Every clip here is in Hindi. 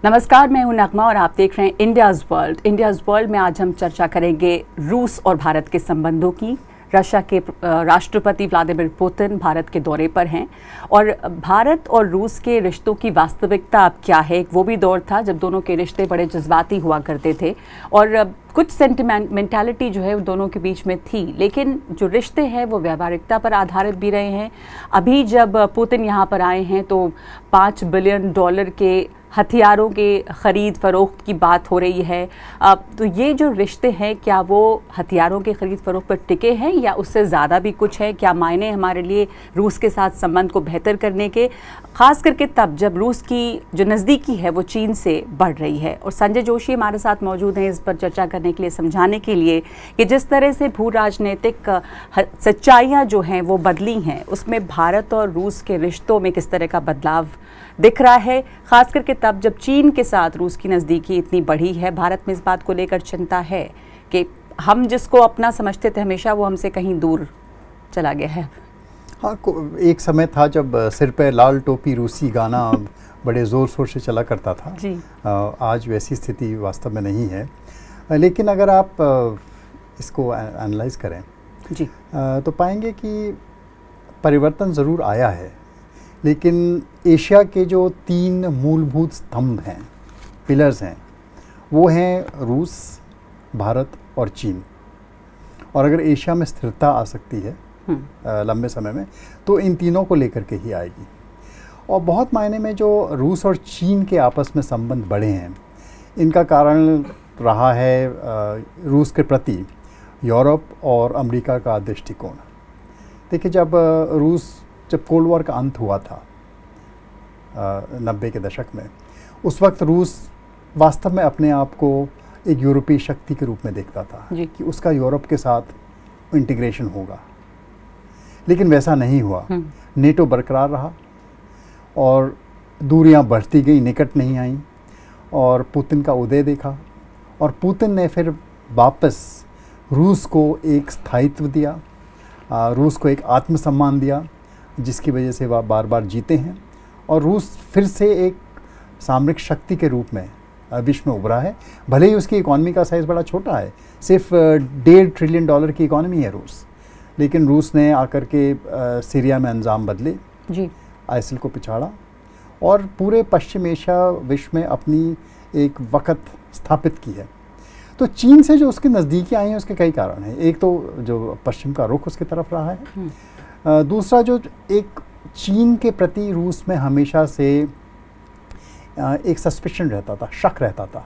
नमस्कार, मैं हूं नगमा और आप देख रहे हैं इंडियाज़ वर्ल्ड। इंडियाज़ वर्ल्ड में आज हम चर्चा करेंगे रूस और भारत के संबंधों की। रशिया के राष्ट्रपति व्लादिमीर पुतिन भारत के दौरे पर हैं और भारत और रूस के रिश्तों की वास्तविकता अब क्या है। वो भी दौर था जब दोनों के रिश्ते बड़े जज्बाती हुआ करते थे और कुछ सेंटिमेंटालिटी जो है दोनों के बीच में थी, लेकिन जो रिश्ते हैं वो व्यावहारिकता पर आधारित भी रहे हैं। अभी जब पुतिन यहाँ पर आए हैं तो $5 बिलियन के हथियारों के ख़रीद फ़रोख्त की बात हो रही है। तो ये जो रिश्ते हैं, क्या वो हथियारों के ख़रीद फ़रोख्त पर टिके हैं या उससे ज़्यादा भी कुछ है? क्या मायने हमारे लिए रूस के साथ संबंध को बेहतर करने के, ख़ास करके तब जब रूस की जो नज़दीकी है वो चीन से बढ़ रही है? और संजय जोशी हमारे साथ मौजूद हैं इस पर चर्चा करने के लिए, समझाने के लिए कि जिस तरह से भू राजनीतिक सच्चाइयाँ जो हैं वो बदली हैं, उसमें भारत और रूस के रिश्तों में किस तरह का बदलाव दिख रहा है, खास करके तब जब चीन के साथ रूस की नज़दीकी इतनी बढ़ी है। भारत में इस बात को लेकर चिंता है कि हम जिसको अपना समझते थे हमेशा वो हमसे कहीं दूर चला गया है। हाँ, एक समय था जब सिर पे लाल टोपी रूसी गाना बड़े ज़ोर शोर से चला करता था जी। आज वैसी स्थिति वास्तव में नहीं है, लेकिन अगर आप इसको एनालाइज करें जी तो पाएंगे कि परिवर्तन ज़रूर आया है, लेकिन एशिया के जो 3 मूलभूत स्तंभ हैं, पिलर्स हैं, वो हैं रूस, भारत और चीन। और अगर एशिया में स्थिरता आ सकती है लंबे समय में तो इन तीनों को लेकर के ही आएगी। और बहुत मायने में जो रूस और चीन के आपस में संबंध बढ़े हैं, इनका कारण रहा है रूस के प्रति यूरोप और अमेरिका का दृष्टिकोण। देखिए, जब कोल्ड वॉर का अंत हुआ था 90 के दशक में, उस वक्त रूस वास्तव में अपने आप को एक यूरोपीय शक्ति के रूप में देखता था कि उसका यूरोप के साथ इंटीग्रेशन होगा, लेकिन वैसा नहीं हुआ। नेटो बरकरार रहा और दूरियां बढ़ती गई, निकट नहीं आई। और पुतिन का उदय देखा और पुतिन ने फिर वापस रूस को एक स्थायित्व दिया, रूस को एक आत्मसम्मान दिया, जिसकी वजह से वह बार बार जीते हैं और रूस फिर से एक सामरिक शक्ति के रूप में विश्व में उभरा है। भले ही उसकी इकॉनमी का साइज़ बड़ा छोटा है, सिर्फ $1.5 ट्रिलियन की इकॉनमी है रूस, लेकिन रूस ने आकर के सीरिया में अंजाम बदले जी, आइसिल को पिछाड़ा और पूरे पश्चिम एशिया विश्व में अपनी एक वक़्त स्थापित की है। तो चीन से जो उसकी नज़दीकी आई हैं उसके कई कारण हैं। एक तो जो पश्चिम का रुख उसकी तरफ रहा है, दूसरा जो एक चीन के प्रति रूस में हमेशा से एक सस्पिशन रहता था, शक रहता था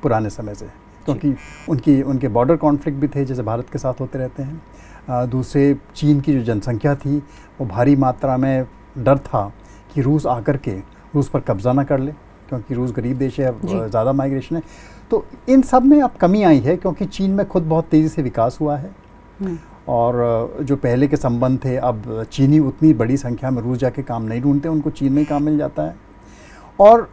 पुराने समय से, क्योंकि उनके बॉर्डर कॉन्फ्लिक्ट भी थे जैसे भारत के साथ होते रहते हैं। दूसरे, चीन की जो जनसंख्या थी वो भारी मात्रा में डर था कि रूस आकर के रूस पर कब्जा ना कर ले, क्योंकि रूस गरीब देश है, ज़्यादा माइग्रेशन है। तो इन सब में अब कमी आई है, क्योंकि चीन में खुद बहुत तेज़ी से विकास हुआ है और जो पहले के संबंध थे, अब चीनी उतनी बड़ी संख्या में रूस जाके काम नहीं ढूंढते, उनको चीन में ही काम मिल जाता है। और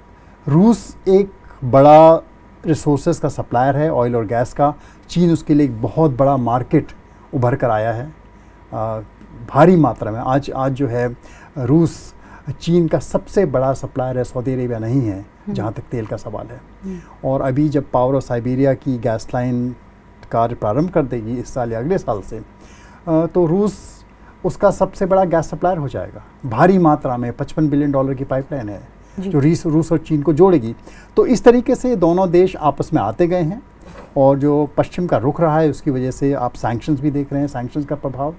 रूस एक बड़ा रिसोर्सेज का सप्लायर है, ऑयल और गैस का। चीन उसके लिए एक बहुत बड़ा मार्केट उभर कर आया है भारी मात्रा में। आज जो है रूस चीन का सबसे बड़ा सप्लायर है, सऊदी अरेबिया नहीं है जहाँ तक तेल का सवाल है। और अभी जब पावर ऑफ साइबेरिया की गैस लाइन कार्य प्रारंभ कर देगी इस साल या अगले साल से, तो रूस उसका सबसे बड़ा गैस सप्लायर हो जाएगा भारी मात्रा में। $55 बिलियन की पाइपलाइन है जो रूस और चीन को जोड़ेगी। तो इस तरीके से दोनों देश आपस में आते गए हैं और जो पश्चिम का रुख रहा है उसकी वजह से आप सैंक्शंस भी देख रहे हैं, सैंक्शंस का प्रभाव।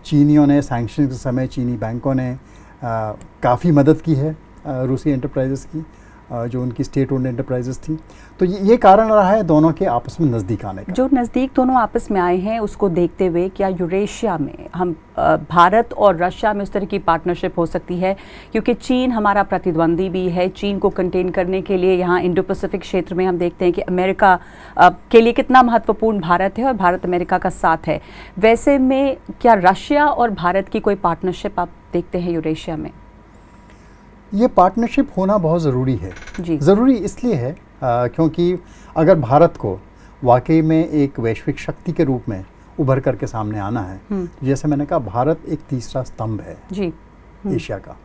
चीनियों ने सैंक्शन के समय चीनी बैंकों ने काफ़ी मदद की है रूसी एंटरप्राइजेस की, जो उनकी स्टेट ओन्ड एंटरप्राइजेस थी। तो ये कारण रहा है दोनों के आपस में नज़दीक आने का। जो नज़दीक दोनों आपस में आए हैं उसको देखते हुए क्या यूरेशिया में हम भारत और रशिया में उस तरह की पार्टनरशिप हो सकती है? क्योंकि चीन हमारा प्रतिद्वंदी भी है। चीन को कंटेन करने के लिए यहाँ इंडो पैसिफिक क्षेत्र में हम देखते हैं कि अमेरिका के लिए कितना महत्वपूर्ण भारत है और भारत अमेरिका का साथ है। वैसे में क्या रशिया और भारत की कोई पार्टनरशिप आप देखते हैं यूरेशिया में? ये पार्टनरशिप होना बहुत ज़रूरी है जी। ज़रूरी इसलिए है क्योंकि अगर भारत को वाकई में एक वैश्विक शक्ति के रूप में उभर करके सामने आना है, जैसे मैंने कहा भारत एक तीसरा स्तंभ है जी एशिया का।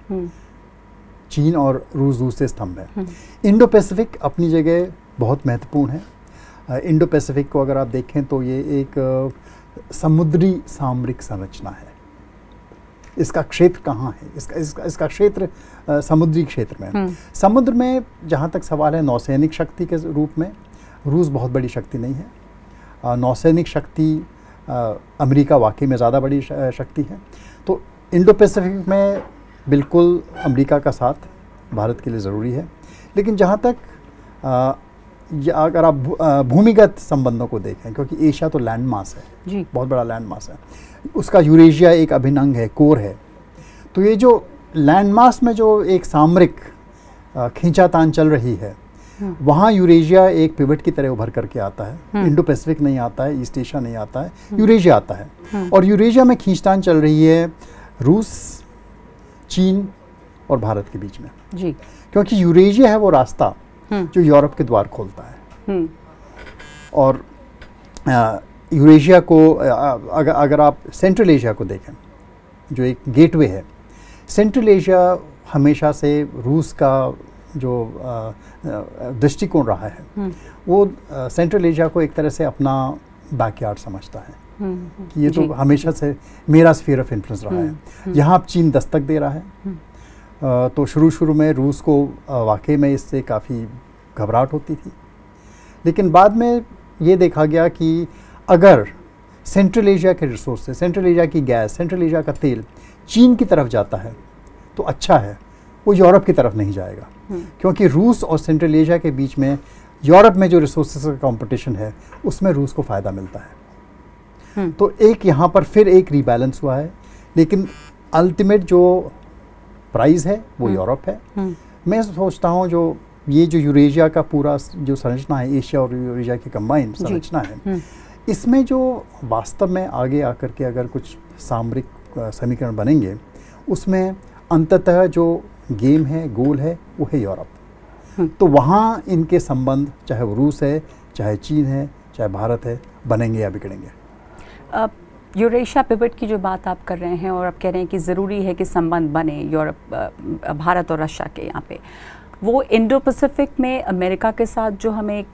चीन और रूस दूसरे स्तंभ है। इंडो पैसिफिक अपनी जगह बहुत महत्वपूर्ण है। इंडो पैसिफिक को अगर आप देखें तो ये एक समुद्री सामरिक संरचना है। इसका क्षेत्र कहाँ है? इसका क्षेत्र समुद्री क्षेत्र में है। समुद्र में जहाँ तक सवाल है नौसैनिक शक्ति के रूप में रूस बहुत बड़ी शक्ति नहीं है। नौसैनिक शक्ति अमेरिका वाकई में ज़्यादा बड़ी शक्ति है। तो इंडो पैसिफिक में बिल्कुल अमेरिका का साथ भारत के लिए ज़रूरी है। लेकिन जहाँ तक अगर आप भूमिगत संबंधों को देखें, क्योंकि एशिया तो लैंड मास है जी, बहुत बड़ा लैंड मास है, उसका यूरेशिया एक अभिन्न अंग है, कोर है। तो ये जो लैंड मास में जो एक सामरिक खींचातान चल रही है, वहाँ यूरेशिया एक पिवट की तरह उभर करके आता है। इंडो पैसिफिक नहीं आता है, ईस्ट एशिया नहीं आता है, यूरेशिया आता है। और यूरेशिया में खींचतान चल रही है रूस, चीन और भारत के बीच में जी, क्योंकि यूरेशिया है वो रास्ता जो यूरोप के द्वार खोलता है। और यूरेशिया को अगर आप सेंट्रल एशिया को देखें, जो एक गेटवे है, सेंट्रल एशिया हमेशा से रूस का जो दृष्टिकोण रहा है, वो सेंट्रल एशिया को एक तरह से अपना बैकयार्ड समझता है कि ये तो हमेशा से मेरा स्फीयर ऑफ इन्फ्लुएंस रहा है। यहाँ अब चीन दस्तक दे रहा है। तो शुरू में रूस को वाकई में इससे काफ़ी घबराहट होती थी, लेकिन बाद में ये देखा गया कि अगर सेंट्रल एशिया के रिसोर्सेज, सेंट्रल एशिया की गैस, सेंट्रल एशिया का तेल चीन की तरफ जाता है तो अच्छा है, वो यूरोप की तरफ नहीं जाएगा। क्योंकि रूस और सेंट्रल एशिया के बीच में यूरोप में जो रिसोर्सेज का कंपटीशन है, उसमें रूस को फ़ायदा मिलता है। तो एक यहाँ पर फिर एक रीबैलेंस हुआ है, लेकिन अल्टीमेट जो प्राइस है वो यूरोप है। मैं सोचता हूँ जो ये जो यूरेशिया का पूरा जो संरचना है, एशिया और यूरेशिया की कंबाइंड संरचना है, इसमें जो वास्तव में आगे आकर के अगर कुछ सामरिक समीकरण बनेंगे, उसमें अंततः जो गेम है, गोल है, वो है यूरोप। तो वहाँ इनके संबंध, चाहे वो रूस है, चाहे चीन है, चाहे भारत है, बनेंगे या बिगड़ेंगे। यूरेशिया पिवट की जो बात आप कर रहे हैं और आप कह रहे हैं कि ज़रूरी है कि संबंध बने यूरोप, भारत और रशिया के, यहाँ पे वो इंडो पैसिफिक में अमेरिका के साथ जो हमें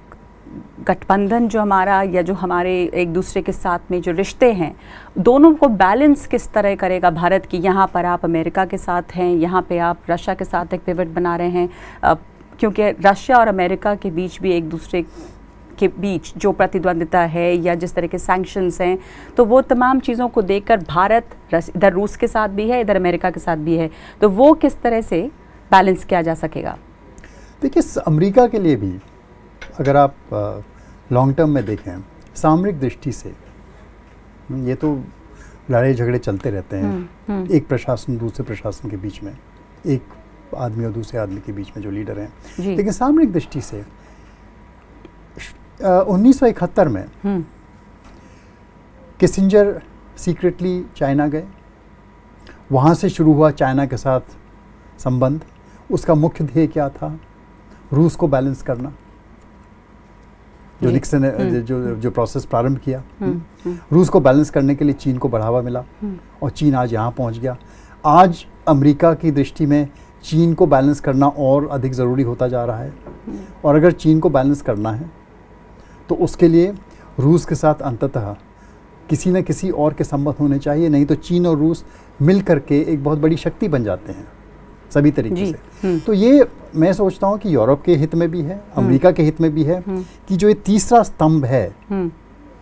गठबंधन जो हमारा या जो हमारे एक दूसरे के साथ में जो रिश्ते हैं, दोनों को बैलेंस किस तरह करेगा भारत की? यहाँ पर आप अमेरिका के साथ हैं, यहाँ पे आप रशिया के साथ एक पिवट बना रहे हैं, क्योंकि रशिया और अमेरिका के बीच भी एक दूसरे के बीच जो प्रतिद्वंदिता है या जिस तरह के सैंक्शंस हैं, तो वो तमाम चीज़ों को देखकर भारत इधर रूस के साथ भी है, इधर अमेरिका के साथ भी है, तो वो किस तरह से बैलेंस किया जा सकेगा? देखिए, अमेरिका के लिए भी अगर आप लॉन्ग टर्म में देखें, सामरिक दृष्टि से ये तो लड़ाई झगड़े चलते रहते हैं, एक प्रशासन दूसरे प्रशासन के बीच में, एक आदमी और दूसरे आदमी के बीच में जो लीडर हैं, लेकिन सामरिक दृष्टि से 1971 में किसिंजर सीक्रेटली चाइना गए, वहाँ से शुरू हुआ चाइना के साथ संबंध। उसका मुख्य ध्येय क्या था? रूस को बैलेंस करना, जो निक्सन ने जो प्रोसेस प्रारंभ किया। रूस को बैलेंस करने के लिए चीन को बढ़ावा मिला और चीन आज यहाँ पहुँच गया। आज अमेरिका की दृष्टि में चीन को बैलेंस करना और अधिक ज़रूरी होता जा रहा है, और अगर चीन को बैलेंस करना है तो उसके लिए रूस के साथ अंततः किसी न किसी और के संबंध होने चाहिए, नहीं तो चीन और रूस मिल करके एक बहुत बड़ी शक्ति बन जाते हैं सभी तरीके से। तो ये मैं सोचता हूँ कि यूरोप के हित में भी है, अमेरिका के हित में भी है कि जो ये तीसरा स्तंभ है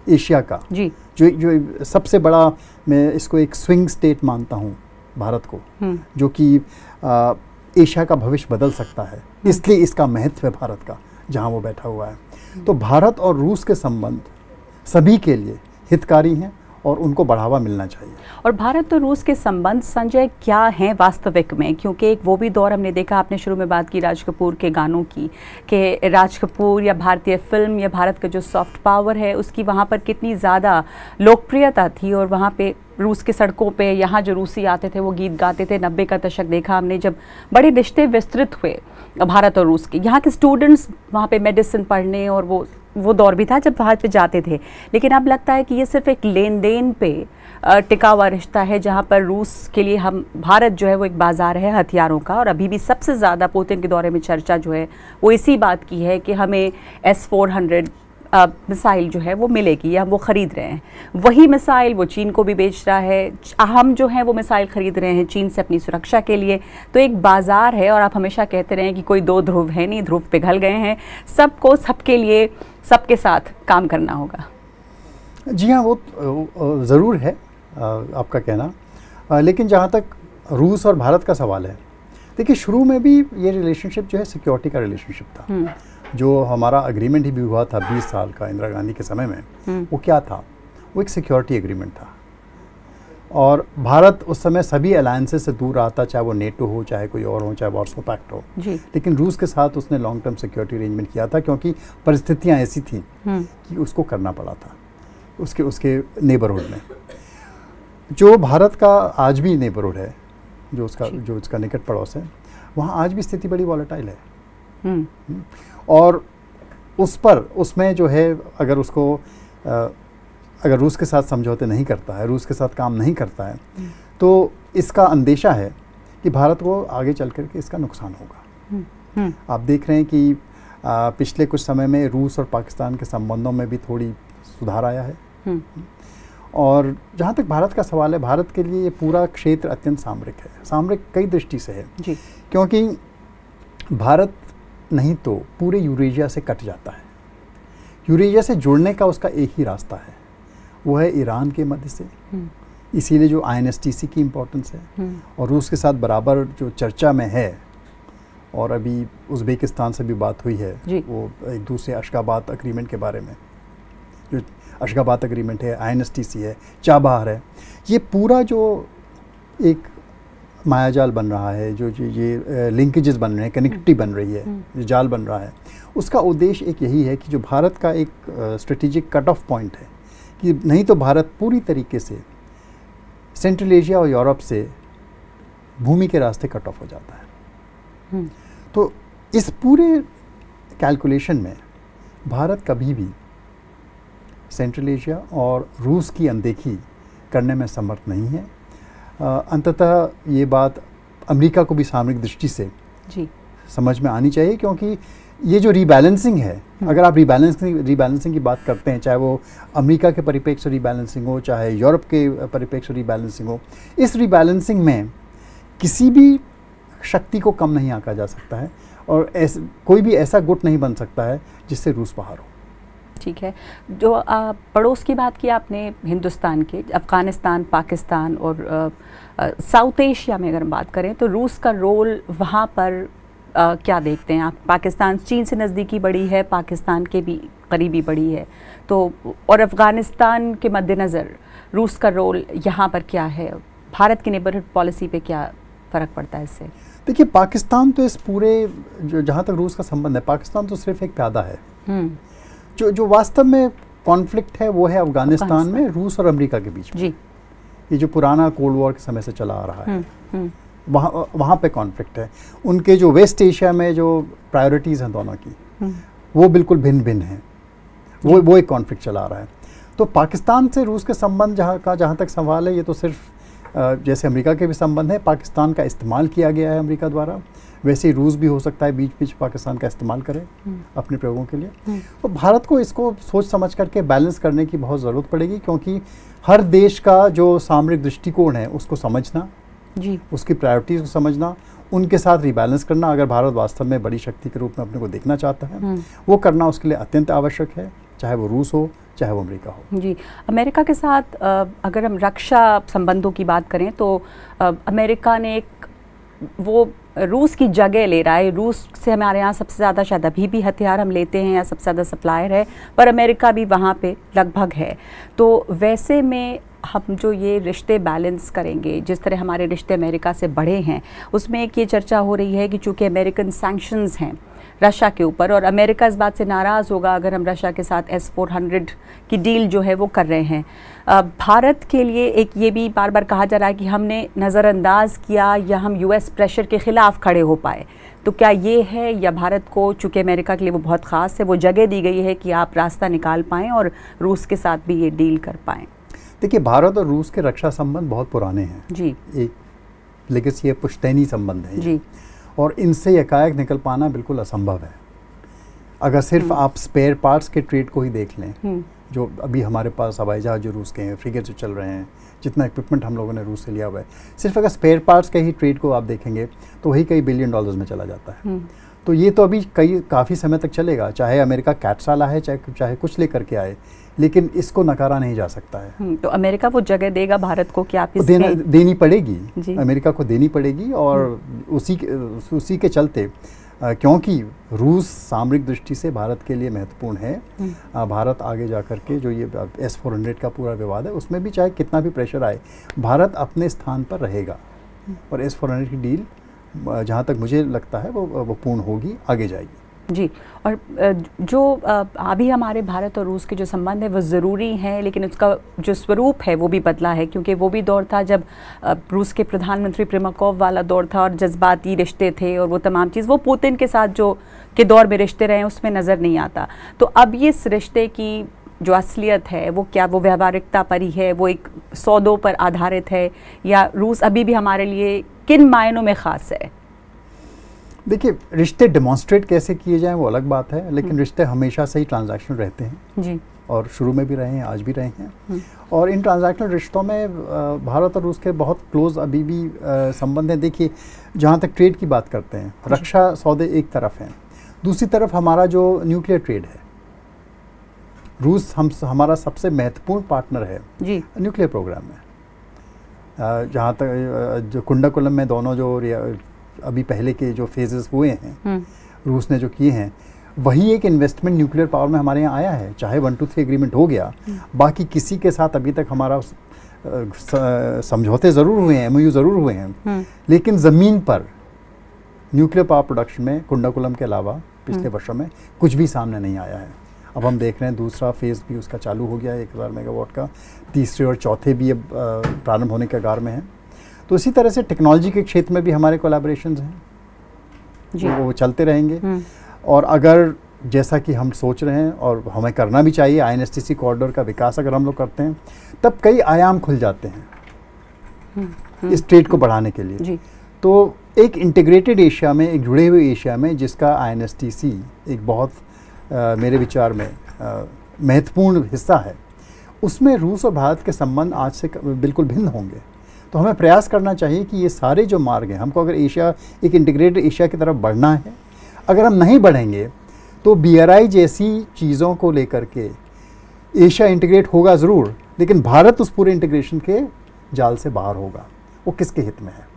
एशिया का, जो सबसे बड़ा, मैं इसको एक स्विंग स्टेट मानता हूँ भारत को, जो कि एशिया का भविष्य बदल सकता है, इसलिए इसका महत्व है भारत का जहाँ वो बैठा हुआ है। तो भारत और रूस के संबंध सभी के लिए हितकारी हैं और उनको बढ़ावा मिलना चाहिए। और भारत और रूस के संबंध संजय क्या हैं वास्तविक में? क्योंकि एक वो भी दौर हमने देखा, आपने शुरू में बात की राज कपूर के गानों की, कि राज कपूर या भारतीय फिल्म या भारत का जो सॉफ्ट पावर है उसकी वहाँ पर कितनी ज़्यादा लोकप्रियता थी, और वहाँ पे रूस की सड़कों पे यहाँ जो रूसी आते थे वो गीत गाते थे। 90 का दशक देखा हमने जब बड़े रिश्ते विस्तृत हुए भारत और रूस के, यहाँ के स्टूडेंट्स वहाँ पे मेडिसिन पढ़ने, और वो दौर भी था जब वहाँ पे जाते थे। लेकिन अब लगता है कि ये सिर्फ एक लेन देन पे टिका हुआ रिश्ता है, जहां पर रूस के लिए भारत जो है वो एक बाजार है हथियारों का, और अभी भी सबसे ज़्यादा पुतिन के दौरे में चर्चा जो है वो इसी बात की है कि हमें S-400 मिसाइल जो है वो मिलेगी या वो ख़रीद रहे हैं। वही मिसाइल वो चीन को भी बेच रहा है, हम जो हैं वो मिसाइल ख़रीद रहे हैं चीन से अपनी सुरक्षा के लिए। तो एक बाज़ार है, और आप हमेशा कहते रहे कि कोई दो ध्रुव है नहीं, ध्रुव पिघल गए हैं, सबको सबके लिए सबके साथ काम करना होगा। जी हाँ, वो ज़रूर है आपका कहना, लेकिन जहाँ तक रूस और भारत का सवाल है, देखिए शुरू में भी ये रिलेशनशिप जो है सिक्योरिटी का रिलेशनशिप था। जो हमारा एग्रीमेंट ही भी हुआ था 20 साल का इंदिरा गांधी के समय में, वो क्या था? वो एक सिक्योरिटी एग्रीमेंट था, और भारत उस समय सभी अलायंसेस से दूर रहा था, चाहे वो नेटो हो, चाहे कोई और हो, चाहे वार्सो पैक्ट हो। लेकिन रूस के साथ उसने लॉन्ग टर्म सिक्योरिटी अरेंजमेंट किया था, क्योंकि परिस्थितियाँ ऐसी थी कि उसको करना पड़ा था उसके नेबरहुड में। जो भारत का आज भी नेबरहुड है, जो उसका निकट पड़ोस है, वहाँ आज भी स्थिति बड़ी वॉलेटाइल है। और उसमें जो है, अगर रूस के साथ समझौते नहीं करता है, रूस के साथ काम नहीं करता है, तो इसका अंदेशा है कि भारत को आगे चल करके इसका नुकसान होगा। आप देख रहे हैं कि पिछले कुछ समय में रूस और पाकिस्तान के संबंधों में भी थोड़ी सुधार आया है। और जहाँ तक भारत का सवाल है, भारत के लिए ये पूरा क्षेत्र अत्यंत सामरिक है, सामरिक कई दृष्टि से है जी। क्योंकि भारत नहीं तो पूरे यूरेशिया से कट जाता है। यूरेशिया से जुड़ने का उसका एक ही रास्ता है, वो है ईरान के मध्य से। इसीलिए जो INSTC की इम्पोर्टेंस है, और रूस के साथ बराबर जो चर्चा में है, और अभी उज़्बेकिस्तान से भी बात हुई है वो एक दूसरे अशगाबाद एग्रीमेंट के बारे में। जो अशगाबाद एग्रीमेंट है, INSTC है, चाबहार है, ये पूरा जो एक मायाजाल बन रहा है, जो ये लिंकेजेस बन रहे हैं, कनेक्टिविटी बन रही है, जो जाल बन रहा है, उसका उद्देश्य एक यही है कि जो भारत का एक स्ट्रेटेजिक कट ऑफ पॉइंट है, कि नहीं तो भारत पूरी तरीके से सेंट्रल एशिया और यूरोप से भूमि के रास्ते कट ऑफ हो जाता है। तो इस पूरे कैलकुलेशन में भारत कभी भी सेंट्रल एशिया और रूस की अनदेखी करने में समर्थ नहीं है। अंततः ये बात अमेरिका को भी सामरिक दृष्टि से समझ में आनी चाहिए, क्योंकि ये जो रीबैलेंसिंग है, अगर आप रीबैलेंसिंग की बात करते हैं, चाहे वो अमेरिका के परिप्रेक्ष्य से रीबैलेंसिंग हो, चाहे यूरोप के परिप्रेक्ष्य से रीबैलेंसिंग हो, इस रीबैलेंसिंग में किसी भी शक्ति को कम नहीं आंका जा सकता है, और कोई भी ऐसा गुट नहीं बन सकता है जिससे रूस बाहर हो। ठीक है, जो पड़ोस की बात की आपने हिंदुस्तान के, अफ़गानिस्तान, पाकिस्तान और साउथ एशिया में अगर हम बात करें तो रूस का रोल वहाँ पर क्या देखते हैं आप? पाकिस्तान चीन से नज़दीकी बड़ी है, पाकिस्तान के भी करीबी बड़ी है, तो और अफ़गानिस्तान के मद्देनज़र रूस का रोल यहाँ पर क्या है? भारत की नेबरहुड पॉलिसी पे क्या फ़र्क पड़ता है इससे? देखिए, पाकिस्तान तो इस पूरे जहाँ तक रूस का संबंध है, पाकिस्तान तो सिर्फ एक प्यादा है। जो वास्तव में कॉन्फ्लिक्ट है वो है अफ़गानिस्तान में रूस और अमेरिका के बीच में। ये जो पुराना कोल्ड वॉर के समय से चला आ रहा है, वहाँ पे कॉन्फ्लिक्ट है। उनके जो वेस्ट एशिया में जो प्रायोरिटीज़ हैं दोनों की, वो बिल्कुल भिन्न भिन्न हैं। वो एक कॉन्फ्लिक्ट चला आ रहा है। तो पाकिस्तान से रूस के संबंध जहाँ तक सवाल है, ये तो सिर्फ जैसे अमेरिका के भी संबंध है, पाकिस्तान का इस्तेमाल किया गया है अमेरिका द्वारा, वैसे ही रूस भी हो सकता है बीच बीच पाकिस्तान का इस्तेमाल करे अपने प्रयोगों के लिए। तो भारत को इसको सोच समझ करके बैलेंस करने की बहुत ज़रूरत पड़ेगी, क्योंकि हर देश का जो सामरिक दृष्टिकोण है उसको समझना जी, उसकी प्रायोरिटीज़ को समझना, उनके साथ रिबैलेंस करना, अगर भारत वास्तव में बड़ी शक्ति के रूप में अपने को देखना चाहता है, वो करना उसके लिए अत्यंत आवश्यक है, चाहे वो रूस हो चाहे वो अमेरिका हो। जी, अमेरिका के साथ अगर हम रक्षा संबंधों की बात करें तो अमेरिका ने वो रूस की जगह ले रहा है। रूस से हमारे यहाँ सबसे ज़्यादा शायद अभी भी हथियार हम लेते हैं या सबसे ज़्यादा सप्लायर है, पर अमेरिका भी वहाँ पे लगभग है। तो वैसे में हम जो ये रिश्ते बैलेंस करेंगे, जिस तरह हमारे रिश्ते अमेरिका से बढ़े हैं, उसमें एक ये चर्चा हो रही है कि चूँकि अमेरिकन सैंक्शंस हैं रशिया के ऊपर, और अमेरिका इस बात से नाराज़ होगा अगर हम रशिया के साथ S-400 की डील जो है वो कर रहे हैं। भारत के लिए एक ये भी बार बार कहा जा रहा है कि हमने नज़रअंदाज किया या हम US प्रेशर के ख़िलाफ़ खड़े हो पाए। तो क्या ये है, या भारत को चूँकि अमेरिका के लिए वो बहुत ख़ास है, वो जगह दी गई है कि आप रास्ता निकाल पाएँ और रूस के साथ भी ये डील कर पाएँ? देखिए, भारत और रूस के रक्षा संबंध बहुत पुराने हैं जी। एक लेगेसी है, पुश्तैनी संबंध है जी। और इनसे एकाएक निकल पाना बिल्कुल असंभव है। अगर सिर्फ आप स्पेयर पार्ट्स के ट्रेड को ही देख लें, जो अभी हमारे पास हवाई जहाज जो रूस के हैं, फ्रिगेट जो चल रहे हैं, जितना इक्विपमेंट हम लोगों ने रूस से लिया हुआ है, सिर्फ अगर स्पेयर पार्ट्स के ही ट्रेड को आप देखेंगे तो वही कई बिलियन डॉलर्स में चला जाता है। तो ये तो अभी काफ़ी समय तक चलेगा, चाहे अमेरिका कैटसाल आए, चाहे कुछ लेकर के आए, लेकिन इसको नकारा नहीं जा सकता है। तो अमेरिका वो जगह देगा भारत को कि आप देनी पड़ेगी, अमेरिका को देनी पड़ेगी। और उसी के चलते क्योंकि रूस सामरिक दृष्टि से भारत के लिए महत्वपूर्ण है, भारत आगे जा कर के जो ये S-400 का पूरा विवाद है उसमें भी चाहे कितना भी प्रेशर आए, भारत अपने स्थान पर रहेगा और S-400 की डील जहाँ तक मुझे लगता है वो पूर्ण होगी, आगे जाएगी। जी। और जो अभी हमारे भारत और रूस के जो संबंध है वो ज़रूरी है, लेकिन उसका जो स्वरूप है वो भी बदला है, क्योंकि वो भी दौर था जब रूस के प्रधानमंत्री प्रिमाकोव वाला दौर था और जज्बाती रिश्ते थे और वो तमाम चीज़ वो पुतिन के साथ जो के दौर में रिश्ते रहे उसमें नज़र नहीं आता। तो अब इस रिश्ते की जो असलियत है वो क्या, वो व्यावहारिकता पर ही है, वो एक सौदों पर आधारित है, या रूस अभी भी हमारे लिए किन मायनों में ख़ास है? देखिए, रिश्ते डेमोन्स्ट्रेट कैसे किए जाएं वो अलग बात है, लेकिन रिश्ते हमेशा से ही ट्रांजैक्शनल रहते हैं जी। और शुरू में भी रहे हैं, आज भी रहे हैं। और इन ट्रांजैक्शनल रिश्तों में भारत और रूस के बहुत क्लोज अभी भी संबंध हैं। देखिए, जहाँ तक ट्रेड की बात करते हैं, रक्षा सौदे एक तरफ हैं, दूसरी तरफ हमारा जो न्यूक्लियर ट्रेड है, रूस हमारा सबसे महत्वपूर्ण पार्टनर है जी न्यूक्लियर प्रोग्राम में। जहाँ तक जो कुंडाकुलम में दोनों जो अभी पहले के जो फेजेस हुए हैं रूस ने जो किए हैं, वही एक इन्वेस्टमेंट न्यूक्लियर पावर में हमारे यहाँ आया है। चाहे 1-2-3 एग्रीमेंट हो गया, बाकी किसी के साथ अभी तक हमारा समझौते ज़रूर हुए हैं, MOU ज़रूर हुए हैं, लेकिन ज़मीन पर न्यूक्लियर पावर प्रोडक्शन में कुंडाकुलम के अलावा पिछले वर्षों में कुछ भी सामने नहीं आया है। अब हम देख रहे हैं दूसरा फेज़ भी उसका चालू हो गया है 1000 मेगावाट का, तीसरे और चौथे भी अब प्रारंभ होने के कगार में है। तो इसी तरह से टेक्नोलॉजी के क्षेत्र में भी हमारे कोलैबोरेशंस हैं, वो चलते रहेंगे। और अगर जैसा कि हम सोच रहे हैं और हमें करना भी चाहिए, INSTC कॉरिडोर का विकास अगर हम लोग करते हैं, तब कई आयाम खुल जाते हैं इस ट्रेड को बढ़ाने के लिए। तो एक इंटीग्रेटेड एशिया में, एक जुड़े हुए एशिया में, जिसका INSTC एक बहुत मेरे विचार में महत्वपूर्ण हिस्सा है, उसमें रूस और भारत के संबंध आज से बिल्कुल भिन्न होंगे। तो हमें प्रयास करना चाहिए कि ये सारे जो मार्ग हैं, हमको अगर एशिया, एक इंटीग्रेटेड एशिया की तरफ बढ़ना है, अगर हम नहीं बढ़ेंगे तो BRI जैसी चीज़ों को लेकर के एशिया इंटीग्रेट होगा ज़रूर, लेकिन भारत उस पूरे इंटीग्रेशन के जाल से बाहर होगा। वो किसके हित में है?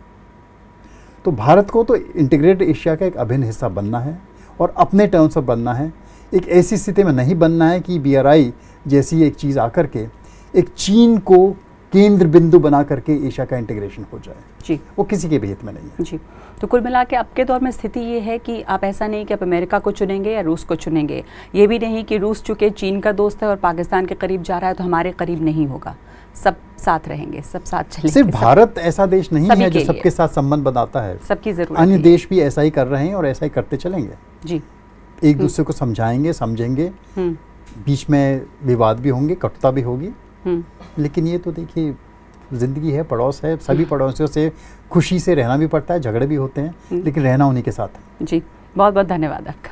तो भारत को तो इंटीग्रेटेड एशिया का एक अभिन्न हिस्सा बनना है और अपने टर्म्स पर बनना है। एक ऐसी स्थिति में नहीं बनना है कि BRI जैसी एक चीज़ आकर के एक चीन को केंद्र बिंदु बना करके एशिया का इंटीग्रेशन हो जाए जी, वो किसी के भी हित में नहीं है जी। तो कुल मिला के अब के दौर में स्थिति ये है कि आप ऐसा नहीं कि आप अमेरिका को चुनेंगे या रूस को चुनेंगे, ये भी नहीं कि रूस चूँकि चीन का दोस्त है और पाकिस्तान के करीब जा रहा है तो हमारे करीब नहीं होगा, सब साथ रहेंगे, सब साथ चलेंगे। सिर्फ भारत ऐसा देश नहीं है जो सबके साथ संबंध बनाता है, सबकी जरूरत, अन्य देश भी ऐसा ही कर रहे हैं और ऐसा ही करते चलेंगे जी। एक दूसरे को समझाएंगे, समझेंगे, बीच में विवाद भी होंगे, कटुता भी होगी, लेकिन ये तो देखिए ज़िंदगी है, पड़ोस है, सभी पड़ोसियों से खुशी से रहना भी पड़ता है, झगड़े भी होते हैं, लेकिन रहना उन्हीं के साथ। जी, बहुत बहुत धन्यवाद आपका।